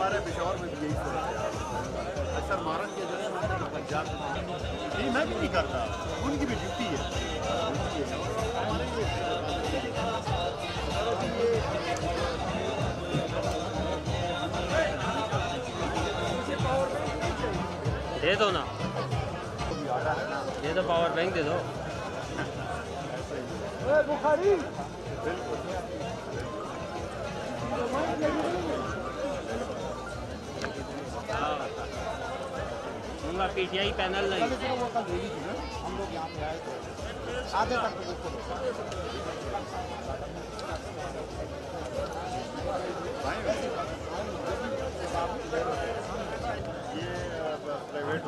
हमारे पेशावर में भी यही सूरत है। अक्सर मारत के जो है हमारे पंजाब नहीं, मैं भी नहीं करता, उनकी भी ड्यूटी है, हमारे दे दो ना, दे दो, पावर बैंक दे दो। बुखारी उनका पीटीआई पैनल नहीं, हम लोग यहाँ पे आए थे आधे तक ये प्राइवेट